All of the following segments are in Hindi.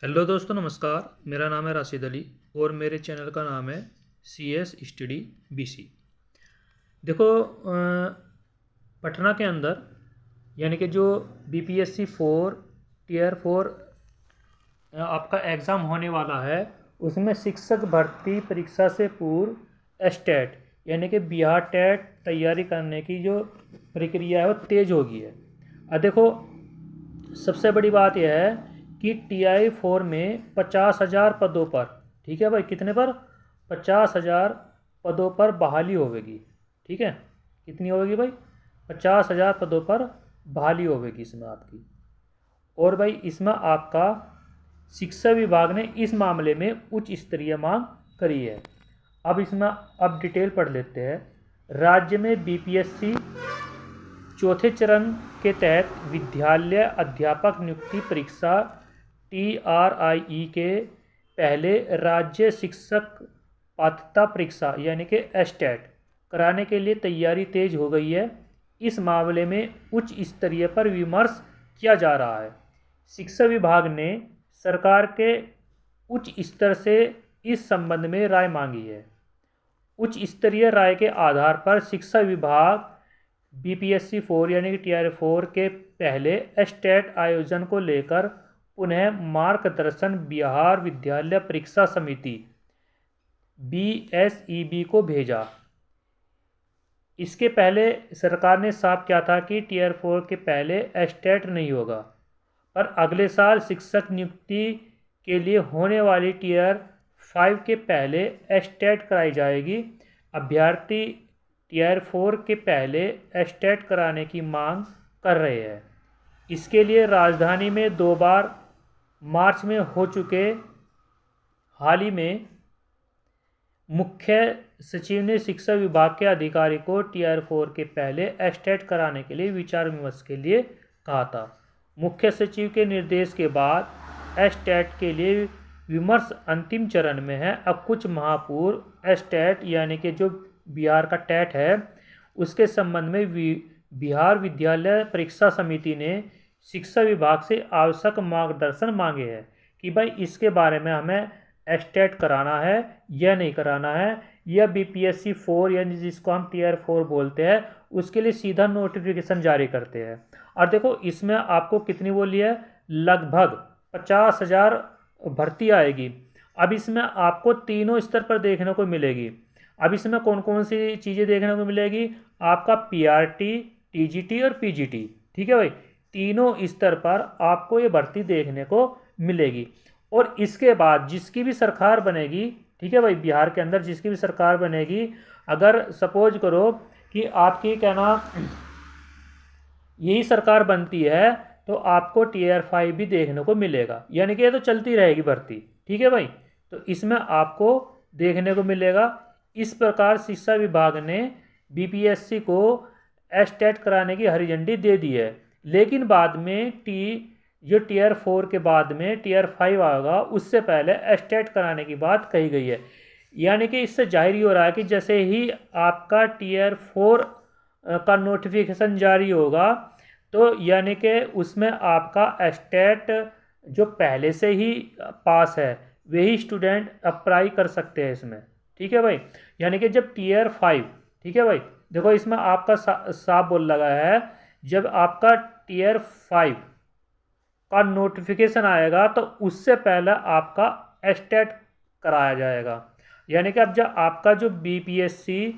हेलो दोस्तों, नमस्कार। मेरा नाम है राशिद अली और मेरे चैनल का नाम है C S study B C. देखो, पटना के अंदर यानी कि जो B P S C four tier four आपका एग्ज़ाम होने वाला है, उसमें शिक्षक भर्ती परीक्षा से पूर्व एस्टेट यानी कि बिहार टेट तैयारी करने की जो प्रक्रिया है वो तेज़ होगी है। अब देखो, सबसे बड़ी बात यह है कि TI-4 में 50,000 पदों पर, ठीक है भाई, कितने पर? 50,000 पदों पर बहाली होगी। ठीक है, कितनी होगी भाई? 50,000 पदों पर बहाली होगी इसमें आपकी। और भाई इसमें आपका शिक्षा विभाग ने इस मामले में उच्च स्तरीय मांग करी है। अब डिटेल पढ़ लेते हैं। राज्य में BPSC चौथे चरण के तहत विद्यालय अध्यापक नियुक्ति परीक्षा TRIE के पहले राज्य शिक्षक पात्रता परीक्षा यानी कि एस्टेट कराने के लिए तैयारी तेज हो गई है। इस मामले में उच्च स्तरीय पर विमर्श किया जा रहा है। शिक्षा विभाग ने सरकार के उच्च स्तर से इस संबंध में राय मांगी है। उच्च स्तरीय राय के आधार पर शिक्षा विभाग BPSC 4 यानी कि TR-4 के पहले एस्टेट आयोजन को लेकर पुनः मार्गदर्शन बिहार विद्यालय परीक्षा समिति BSEB को भेजा। इसके पहले सरकार ने साफ किया था कि TR-4 के पहले एस्टेट नहीं होगा, पर अगले साल शिक्षक नियुक्ति के लिए होने वाली TR-5 के पहले एस्टेट कराई जाएगी। अभ्यर्थी TR-4 के पहले एस्टेट कराने की मांग कर रहे हैं। इसके लिए राजधानी में 2 बार मार्च में हो चुके हाल ही में मुख्य सचिव ने शिक्षा विभाग के अधिकारी को TR-4 के पहले एस्टेट कराने के लिए विचार विमर्श के लिए कहा था। मुख्य सचिव के निर्देश के बाद एस्टेट के लिए विमर्श अंतिम चरण में है। अब कुछ माह पूर्व एस्टेट यानी कि जो बिहार का टेट है, उसके संबंध में बिहार विद्यालय परीक्षा समिति ने शिक्षा विभाग से आवश्यक मार्गदर्शन मांगे हैं कि भाई इसके बारे में हमें एस्टेट कराना है या नहीं कराना है, या BPSC 4 यानी जिसको हम TR-4 बोलते हैं उसके लिए सीधा नोटिफिकेशन जारी करते हैं। और देखो, इसमें आपको कितनी बोली है? लगभग 50,000 भर्ती आएगी। अब इसमें आपको तीनों स्तर पर देखने को मिलेगी। अब इसमें कौन कौन सी चीज़ें देखने को मिलेगी? आपका PRT, TGT और PGT। ठीक है भाई, तीनों स्तर पर आपको ये भर्ती देखने को मिलेगी। और इसके बाद जिसकी भी सरकार बनेगी, ठीक है भाई, बिहार के अंदर जिसकी भी सरकार बनेगी, अगर सपोज करो कि आपकी क्या नाम यही सरकार बनती है, तो आपको TR-5 भी देखने को मिलेगा। यानी कि ये तो चलती रहेगी भर्ती। ठीक है भाई, तो इसमें आपको देखने को मिलेगा। इस प्रकार शिक्षा विभाग ने BPSC को एस्टेट कराने की हरी झंडी दे दी है। लेकिन बाद में जो TR-4 के बाद में TR-5 आएगा, उससे पहले एस्टेट कराने की बात कही गई है। यानी कि इससे जाहिर ही हो रहा है कि जैसे ही आपका TR-4 का नोटिफिकेशन जारी होगा, तो यानी कि उसमें आपका एस्टेट जो पहले से ही पास है वही स्टूडेंट अप्लाई कर सकते हैं इसमें। ठीक है भाई, यानी कि जब TR-5, ठीक है भाई, देखो इसमें आपका साफ बोल लगा है, जब आपका TR-5 का नोटिफिकेशन आएगा तो उससे पहले आपका एस्टेट कराया जाएगा। यानी कि अब जब आपका जो BPSC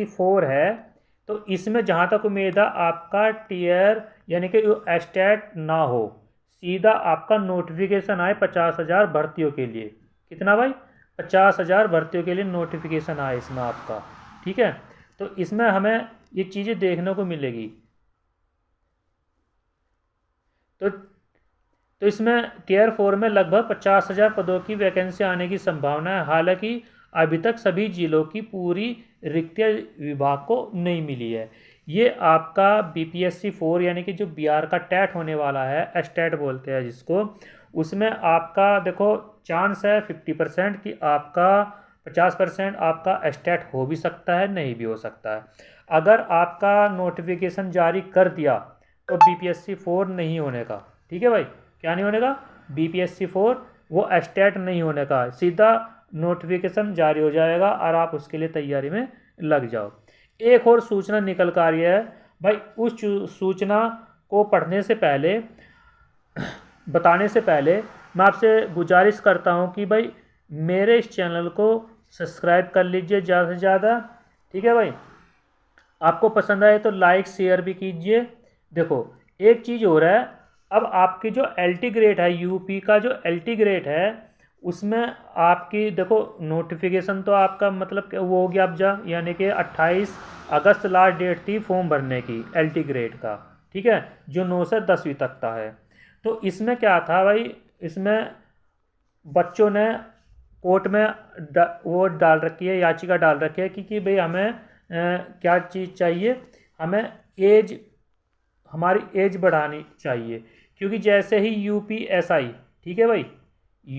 4 है, तो इसमें जहाँ तक उम्मीद है आपका टीयर यानी कि एस्टेट ना हो, सीधा आपका नोटिफिकेशन आए 50,000 भर्तियों के लिए। कितना भाई? 50,000 भर्तियों के लिए नोटिफिकेशन आए इसमें आपका। ठीक है, तो इसमें हमें ये चीज़ें देखने को मिलेगी। तो इसमें TR-4 में लगभग 50,000 पदों की वैकेंसी आने की संभावना है। हालांकि अभी तक सभी जिलों की पूरी रिक्तियां विभाग को नहीं मिली है। ये आपका BPSC 4 यानी कि जो बिहार का टेट होने वाला है, एस्टेट बोलते हैं जिसको, उसमें आपका देखो चांस है 50% कि आपका 50% आपका एस्टेट हो भी सकता है, नहीं भी हो सकता है। अगर आपका नोटिफिकेशन जारी कर दिया तो BPSC 4 नहीं होने का। ठीक है भाई, क्या नहीं होने का, BPSC 4 वो एस्टेट नहीं होने का, सीधा नोटिफिकेशन जारी हो जाएगा और आप उसके लिए तैयारी में लग जाओ। एक और सूचना निकल कर आ रही है भाई, उस सूचना को पढ़ने से पहले, बताने से पहले मैं आपसे गुजारिश करता हूं कि भाई मेरे इस चैनल को सब्सक्राइब कर लीजिए ज़्यादा से ज़्यादा, ठीक है भाई। आपको पसंद आए तो लाइक शेयर भी कीजिए। देखो एक चीज़ हो रहा है, अब आपकी जो LT ग्रेड है, यूपी का जो LT ग्रेड है, उसमें आपकी देखो नोटिफिकेशन तो आपका मतलब वो हो गया अब जा, यानी कि 28 अगस्त लास्ट डेट थी फॉर्म भरने की LT ग्रेड का, ठीक है, जो 9 से 10वीं तक का है। तो इसमें क्या था भाई, इसमें बच्चों ने कोर्ट में वो डाल रखी है, याचिका डाल रखी है कि भाई हमें क्या चीज़ चाहिए, हमें एज, हमारी एज बढ़ानी चाहिए, क्योंकि जैसे ही UPSI, ठीक है भाई,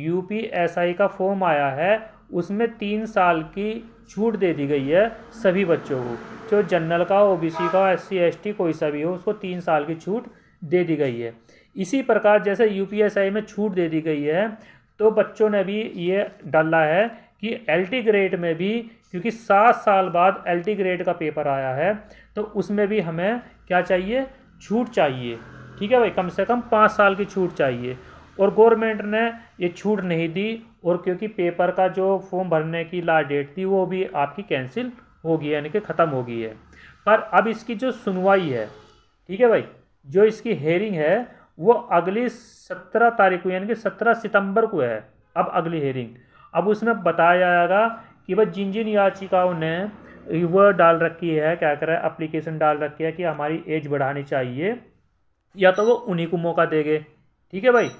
UPSI का फॉर्म आया है, उसमें 3 साल की छूट दे दी गई है सभी बच्चों को, जो जनरल का, OBC का, SC ST कोई सा भी हो, उसको 3 साल की छूट दे दी गई है। इसी प्रकार जैसे UPSI में छूट दे दी गई है, तो बच्चों ने भी ये डाला है कि LT ग्रेड में भी, क्योंकि 7 साल बाद LT ग्रेड का पेपर आया है, तो उसमें भी हमें क्या चाहिए, छूट चाहिए, ठीक है भाई, कम से कम 5 साल की छूट चाहिए। और गवर्नमेंट ने ये छूट नहीं दी, और क्योंकि पेपर का जो फॉर्म भरने की लास्ट डेट थी वो भी आपकी कैंसिल हो गई है, यानी कि ख़त्म हो गई है। पर अब इसकी जो सुनवाई है, ठीक है भाई, जो इसकी हेयरिंग है वो अगली 17 तारीख को, यानी कि 17 सितंबर को है अब अगली हेयरिंग। अब उसमें बताया जाएगा कि भाई जिन जिन याचिकाओं ने वो डाल रखी है, क्या कर रहा है, एप्लीकेशन डाल रखी है कि हमारी एज बढ़ानी चाहिए, या तो वो उन्हीं को मौका देंगे, ठीक है भाई।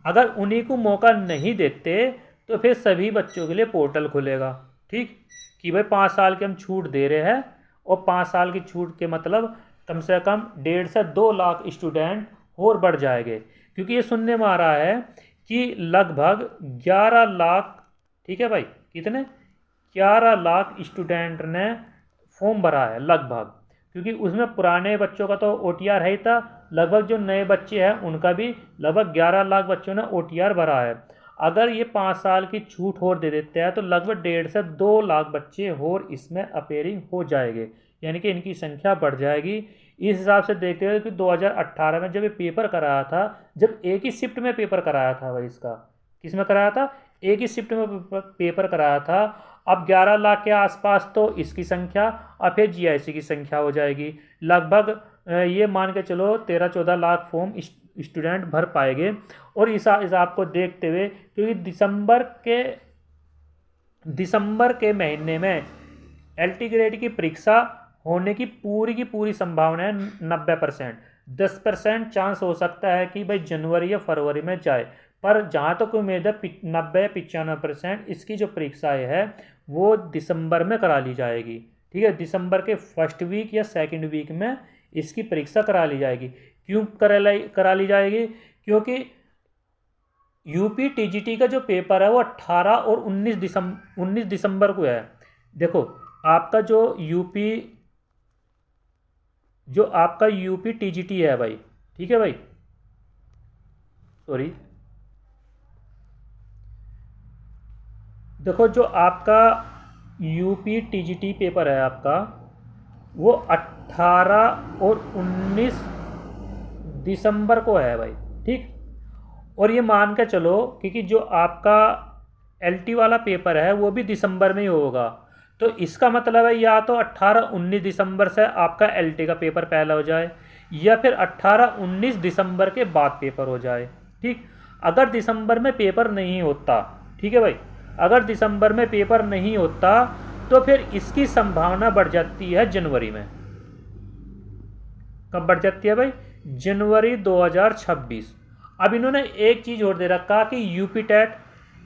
अगर उन्हीं को मौका नहीं देते तो फिर सभी बच्चों के लिए पोर्टल खुलेगा, ठीक, कि भाई 5 साल की हम छूट दे रहे हैं, और 5 साल की छूट के मतलब कम से कम 1.5 से 2 लाख स्टूडेंट और बढ़ जाएंगे, क्योंकि ये सुनने में आ रहा है कि लगभग 11 लाख, ठीक है भाई, कितने, 11 लाख स्टूडेंट ने फॉर्म भरा है लगभग, क्योंकि उसमें पुराने बच्चों का तो OTR है ही था, लगभग जो नए बच्चे हैं उनका भी लगभग 11 लाख बच्चों ने OTR भरा है। अगर ये 5 साल की छूट और दे देते हैं तो लगभग 1.5 से 2 लाख बच्चे और इसमें अपेयरिंग हो जाएंगे, यानी कि इनकी संख्या बढ़ जाएगी। इस हिसाब से देखते हुए कि 2018 में जब ये पेपर कराया था, जब एक ही शिफ्ट में पेपर कराया था भाई, इसका किस में कराया था, एक ही शिफ्ट में पेपर कराया था। अब 11 लाख के आसपास तो इसकी संख्या, और फिर GIC की संख्या हो जाएगी लगभग, ये मान के चलो 13-14 लाख फॉर्म स्टूडेंट भर पाएंगे। और इस हिसाब को देखते हुए, क्योंकि दिसंबर के महीने में LT ग्रेड की परीक्षा होने की पूरी संभावना है 90%। 10% चांस हो सकता है कि भाई जनवरी या फरवरी में जाए, पर जहाँ तक उम्मीद है 90-95% इसकी जो परीक्षाएँ है वो दिसंबर में करा ली जाएगी, ठीक है, दिसंबर के फर्स्ट वीक या सेकंड वीक में इसकी परीक्षा करा ली जाएगी। क्यों करा ली जाएगी, क्योंकि UP TGT का जो पेपर है वो 18 और 19 दिसंबर को है। देखो आपका जो आपका UP TGT है भाई, ठीक है भाई, सॉरी, देखो जो आपका UP TGT पेपर है आपका, वो 18 और 19 दिसंबर को है भाई, ठीक। और ये मान के चलो क्योंकि जो आपका LT वाला पेपर है वो भी दिसंबर में ही होगा, तो इसका मतलब है या तो 18-19 दिसंबर से आपका LT का पेपर पहला हो जाए, या फिर 18-19 दिसंबर के बाद पेपर हो जाए, ठीक। अगर दिसंबर में पेपर नहीं होता, ठीक है भाई, अगर दिसंबर में पेपर नहीं होता तो फिर इसकी संभावना बढ़ जाती है जनवरी में। कब बढ़ जाती है भाई, जनवरी 2026। अब इन्होंने एक चीज़ और दे रखा कि UP TET,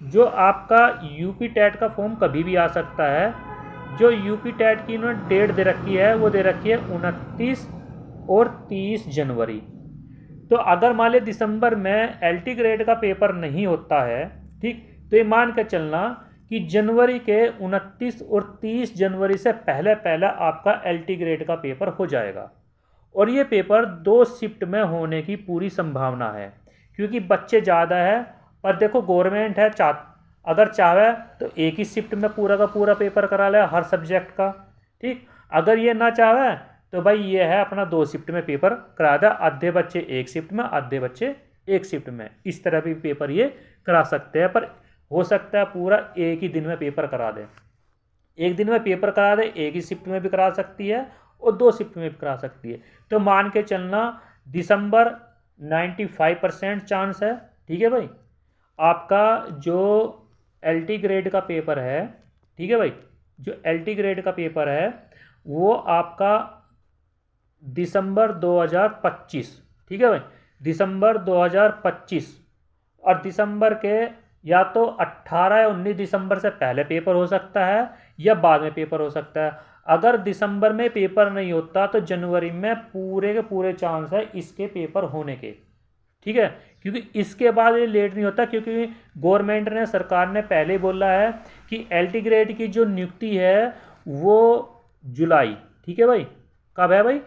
जो आपका UP TET का फॉर्म कभी भी आ सकता है। जो UP TET की इन्होंने डेट दे रखी है वो दे रखी है 29 और 30 जनवरी। तो अगर मान लिया दिसंबर में LT ग्रेड का पेपर नहीं होता है, ठीक, तो ये मान के चलना कि जनवरी के 29 और 30 जनवरी से पहले आपका LT ग्रेड का पेपर हो जाएगा। और ये पेपर 2 शिफ्ट में होने की पूरी संभावना है। क्योंकि बच्चे ज़्यादा है। पर देखो गवर्नमेंट है, अगर चाहे तो एक ही शिफ्ट में पूरा का पूरा पेपर करा ले हर सब्जेक्ट का, ठीक। अगर ये ना चाहे तो भाई ये है अपना 2 शिफ्ट में पेपर करा दे, आधे बच्चे एक शिफ्ट में, आधे बच्चे एक शिफ्ट में, इस तरह भी पेपर ये करा सकते हैं। पर हो सकता है पूरा एक ही दिन में पेपर करा दे, एक दिन में पेपर करा दे, एक ही शिफ्ट में भी करा सकती है और 2 शिफ्ट में भी करा सकती है। तो मान के चलना दिसंबर 95% चांस है, ठीक है भाई। आपका जो LT ग्रेड का पेपर है, ठीक है भाई, जो LT ग्रेड का पेपर है वो आपका दिसंबर 2025, ठीक है भाई, दिसंबर 2025। और दिसंबर के या तो 18 या 19 दिसंबर से पहले पेपर हो सकता है या बाद में पेपर हो सकता है। अगर दिसंबर में पेपर नहीं होता तो जनवरी में पूरे के पूरे चांस है इसके पेपर होने के, ठीक है। क्योंकि इसके बाद ये लेट नहीं होता, क्योंकि गवर्नमेंट ने, सरकार ने पहले ही बोला है कि LT ग्रेड की जो नियुक्ति है वो जुलाई, ठीक है भाई, कब है भाई,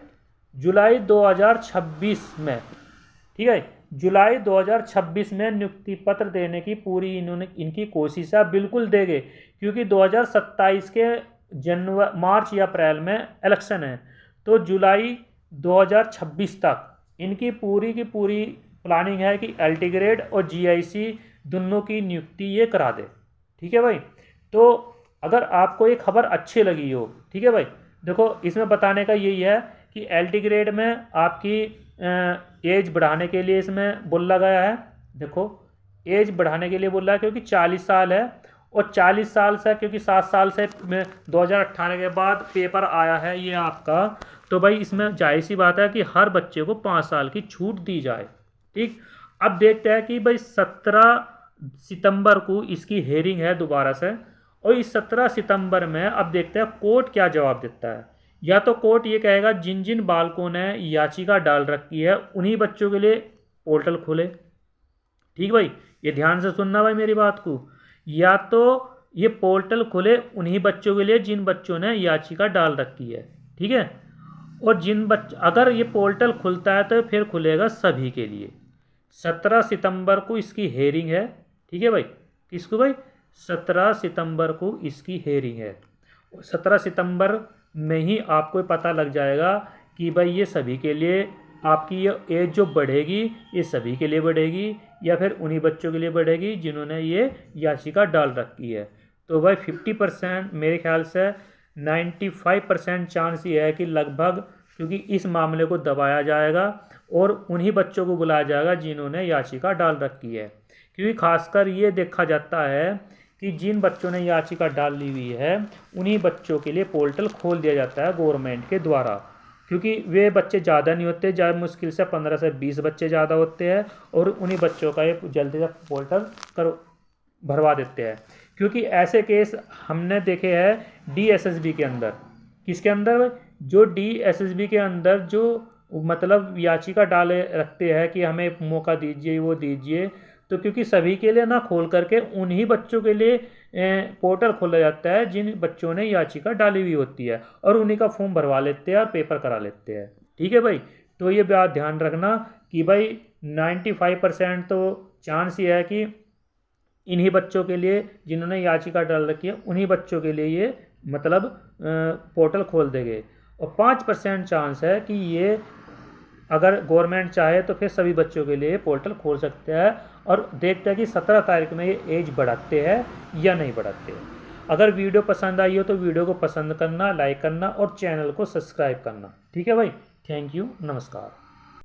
जुलाई 2026 में, ठीक है, जुलाई 2026 में नियुक्ति पत्र देने की पूरी इनकी कोशिश है, बिल्कुल देंगे। क्योंकि 2027 के मार्च या अप्रैल में इलेक्शन है, तो जुलाई 2026 तक इनकी पूरी की पूरी प्लानिंग है कि LT ग्रेड और GIC दोनों की नियुक्ति ये करा दे, ठीक है भाई। तो अगर आपको ये खबर अच्छी लगी हो, ठीक है भाई, देखो इसमें बताने का यही है कि LT ग्रेड में आपकी एज बढ़ाने के लिए इसमें बोला गया है। देखो एज बढ़ाने के लिए बोला है क्योंकि 40 साल है, और 40 साल से, क्योंकि 7 साल से 2018 के बाद पेपर आया है ये आपका, तो भाई इसमें जाहिर सी बात है कि हर बच्चे को 5 साल की छूट दी जाए, ठीक। अब देखते हैं कि भाई 17 सितंबर को इसकी हेयरिंग है दोबारा से, और इस 17 सितंबर में अब देखते हैं कोर्ट क्या जवाब देता है। या तो कोर्ट ये कहेगा जिन जिन बालकों ने याचिका डाल रखी है उन्हीं बच्चों के लिए पोर्टल खोले, ठीक भाई, ये ध्यान से सुनना भाई मेरी बात को। या तो ये पोर्टल खुले उन्हीं बच्चों के लिए जिन बच्चों ने याचिका डाल रखी है, ठीक है। और अगर ये पोर्टल खुलता है तो फिर खुलेगा सभी के लिए। 17 सितंबर को इसकी हेयरिंग है, ठीक है भाई, किसको भाई, 17 सितंबर को इसकी हेयरिंग है। 17 सितंबर में ही आपको पता लग जाएगा कि भाई ये सभी के लिए, आपकी ये एज जो बढ़ेगी ये सभी के लिए बढ़ेगी या फिर उन्हीं बच्चों के लिए बढ़ेगी जिन्होंने ये याचिका डाल रखी है। तो भाई 50%, मेरे ख्याल से 95% चांस ये है कि लगभग, क्योंकि इस मामले को दबाया जाएगा और उन्हीं बच्चों को बुलाया जाएगा जिन्होंने याचिका डाल रखी है। क्योंकि खासकर ये देखा जाता है कि जिन बच्चों ने याचिका डाली हुई है उन्हीं बच्चों के लिए पोर्टल खोल दिया जाता है गवर्नमेंट के द्वारा, क्योंकि वे बच्चे ज़्यादा नहीं होते, ज़्यादा मुश्किल से 15 से 20 बच्चे ज़्यादा होते हैं, और उन्हीं बच्चों का ये जल्दी से पोर्टल भरवा देते हैं। क्योंकि ऐसे केस हमने देखे हैं DSSB के अंदर, किसके अंदर, जो DSSB के अंदर जो मतलब याचिका डाले रखते हैं कि हमें मौका दीजिए, वो दीजिए, तो क्योंकि सभी के लिए ना खोल करके उन्हीं बच्चों के लिए पोर्टल खोला जाता है जिन बच्चों ने याचिका डाली हुई होती है, और उन्हीं का फॉर्म भरवा लेते हैं और पेपर करा लेते हैं, ठीक है भाई। तो ये बात ध्यान रखना कि भाई 95% तो चांस ये है कि इन्हीं बच्चों के लिए जिन्होंने याचिका डाल रखी है उन्हीं बच्चों के लिए ये मतलब पोर्टल खोल देंगे, और 5% चांस है कि ये अगर गवर्नमेंट चाहे तो फिर सभी बच्चों के लिए पोर्टल खोल सकते हैं। और देखते हैं कि 17 तारीख में ये एज बढ़ाते हैं या नहीं बढ़ाते। अगर वीडियो पसंद आई हो तो वीडियो को पसंद करना, लाइक करना और चैनल को सब्सक्राइब करना, ठीक है भाई। थैंक यू, नमस्कार।